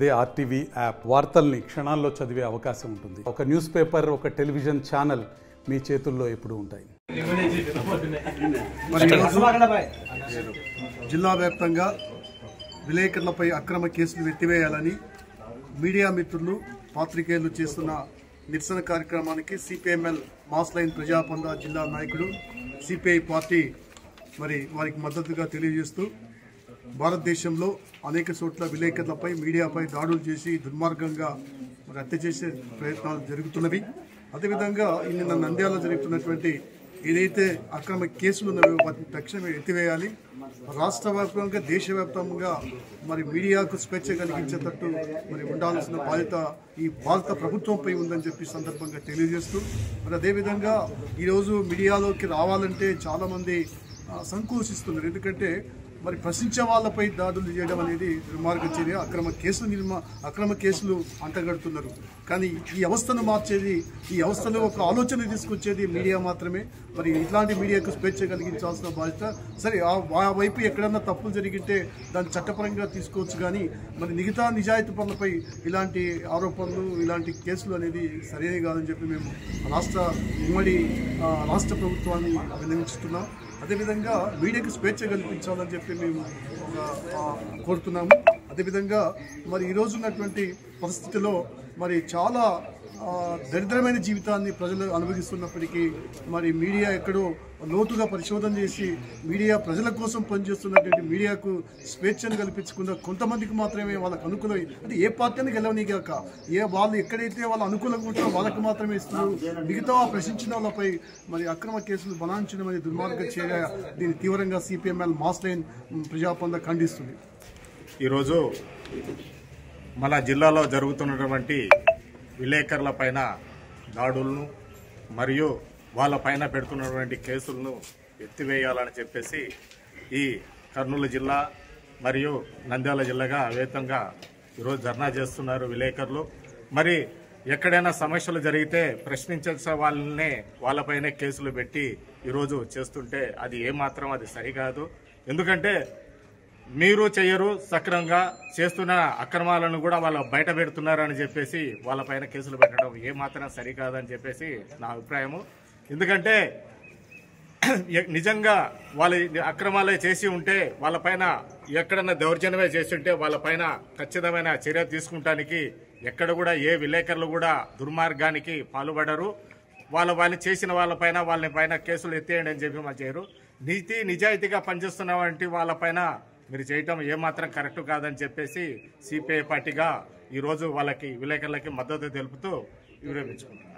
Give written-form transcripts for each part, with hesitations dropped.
అదే RTV app వార్తల్ని క్షణాల్లో చదివే అవకాశం ఉంటుంది. ఒక న్యూస్ పేపర్, ఒక టెలివిజన్ ఛానల్ మీ చేతుల్లో ఎప్పుడూ ఉంటాయి. జిల్లా వ్యాప్తంగా విలేకరులపై అక్రమ కేసులు ఎత్తివేయాలని మీడియా మిత్రులు, పాత్రికేయులు చేస్తున్న నిరసన కార్యక్రమానికి సిపిఎంఎల్ మాస్ లైన్ ప్రజాపంద జిల్లా నాయకుడు సిపిఐ పార్టీ వారికి మద్దతుగా తెలియజేస్తూ భారతదేశంలో అనేక చోట్ల విలేకరులపై, మీడియాపై దాడులు చేసి దుర్మార్గంగా హత్య చేసే ప్రయత్నాలు జరుగుతున్నవి. అదేవిధంగా నిన్న నంద్యాలలో జరుగుతున్నటువంటి ఏదైతే అక్రమ కేసులు ఉన్నాయో వాటిని తక్షణమే ఎత్తివేయాలి. రాష్ట్ర వ్యాప్తంగా, దేశవ్యాప్తంగా మీడియాకు స్వేచ్ఛ కలిగించేటట్టు ఉండాల్సిన బాధ్యత ఈ భారత ప్రభుత్వంపై ఉందని చెప్పి సందర్భంగా తెలియజేస్తూ అదేవిధంగా ఈరోజు మీడియాలోకి రావాలంటే చాలామంది సంకోచిస్తున్నారు. ఎందుకంటే ప్రశ్నించే వాళ్ళపై దాడులు చేయడం అనేది దుర్మార్గ చర్య. అక్రమ కేసులు అంటగడుతున్నారు. కానీ ఈ వ్యవస్థను మార్చేది, ఈ వ్యవస్థలో ఒక ఆలోచన తీసుకొచ్చేది మీడియా మాత్రమే. ఇట్లాంటి మీడియాకు స్వేచ్ఛ కలిగించాల్సిన బాధ్యత. సరే, ఆ వైపు ఎక్కడన్నా తప్పులు జరిగితే దాన్ని చట్టపరంగా తీసుకోవచ్చు. కానీ మిగతా నిజాయితీ పనులపై ఇలాంటి ఆరోపణలు, ఇలాంటి కేసులు అనేది సరైనవి కాదని చెప్పి మేము రాష్ట్ర ప్రభుత్వాన్ని అభినందిస్తున్నాం. అదేవిధంగా మీడియాకు స్వేచ్ఛ కల్పించాలని చెప్పి మేము కోరుతున్నాము. అదేవిధంగా ఈరోజు ఉన్నటువంటి పరిస్థితిలో చాలా దరిద్రమైన జీవితాన్ని ప్రజలు అనుభవిస్తున్నప్పటికీ మీడియా ఎక్కడో లోతుగా పరిశోధన చేసి ప్రజల కోసం పనిచేస్తున్నటువంటి మీడియాకు స్వేచ్ఛను కల్పించకుండా కొంతమందికి మాత్రమే వాళ్ళకు అనుకూలమై, అంటే ఏ పార్టీని గెలవనీగాక వాళ్ళు ఎక్కడైతే వాళ్ళ అనుకూలంగా ఉంటారో వాళ్ళకి మాత్రమే ఇస్తున్నారు. మిగతా ప్రశ్నించిన వాళ్ళపై అక్రమ కేసులు బనాయించడం అనేది దుర్మార్గ చర్య. దీన్ని తీవ్రంగా సిపిఎంఎల్ మాస్ లైన్ ప్రజాపంద ఖండిస్తుంది. ఈరోజు మన జిల్లాలో జరుగుతున్నటువంటి విలేకరుల పైన దాడులను మరియు వాళ్ళపైన పెడుతున్నటువంటి కేసులను ఎత్తివేయాలని చెప్పేసి ఈ కర్నూలు జిల్లా మరియు నంద్యాల జిల్లాగా అవేతంగా ఈరోజు ధర్నా చేస్తున్నారు విలేకరులు. ఎక్కడైనా సమస్యలు జరిగితే ప్రశ్నించే వాళ్ళపైనే కేసులు పెట్టి ఈరోజు చేస్తుంటే అది ఏమాత్రం అది సరికాదు. ఎందుకంటే మీరు చెయ్యరు, సక్రమంగా చేస్తున్న అక్రమాలను కూడా వాళ్ళు బయట పెడుతున్నారని చెప్పేసి వాళ్ళపైన కేసులు పెట్టడం ఏమాత్రం సరికాదని చెప్పేసి నా అభిప్రాయము. ఎందుకంటే నిజంగా వాళ్ళు అక్రమాలే చేసి ఉంటే వాళ్ళపైన ఎక్కడన్నా దౌర్జన్యమే చేసి ఉంటే వాళ్ళపైన ఖచ్చితమైన చర్య తీసుకుంటానికి ఎక్కడ కూడా ఏ విలేకరులు కూడా దుర్మార్గానికి పాల్పడరు. వాళ్ళు చేసిన వాళ్ళపైన కేసులు ఎత్తేయండి అని చెప్పి మా చేయరు. నిజాయితీగా పనిచేస్తున్న వంటి వాళ్ళపైన మీరు చేయటం ఏమాత్రం కరెక్ట్ కాదని చెప్పేసి సిపిఐ పార్టీగా ఈరోజు విలేకరులకి మద్దతు తెలుపుతూ వివరించుకుంటున్నాను.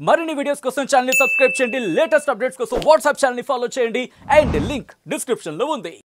మరిన్ని వీడియోస్ కోసం ఛానల్ ని సబ్స్క్రైబ్ చేయండి. లేటెస్ట్ అప్డేట్స్ కోసం వాట్సాప్ ఛానల్ ని ఫాలో చేయండి. అండ్ లింక్ డిస్క్రిప్షన్ లో ఉంది.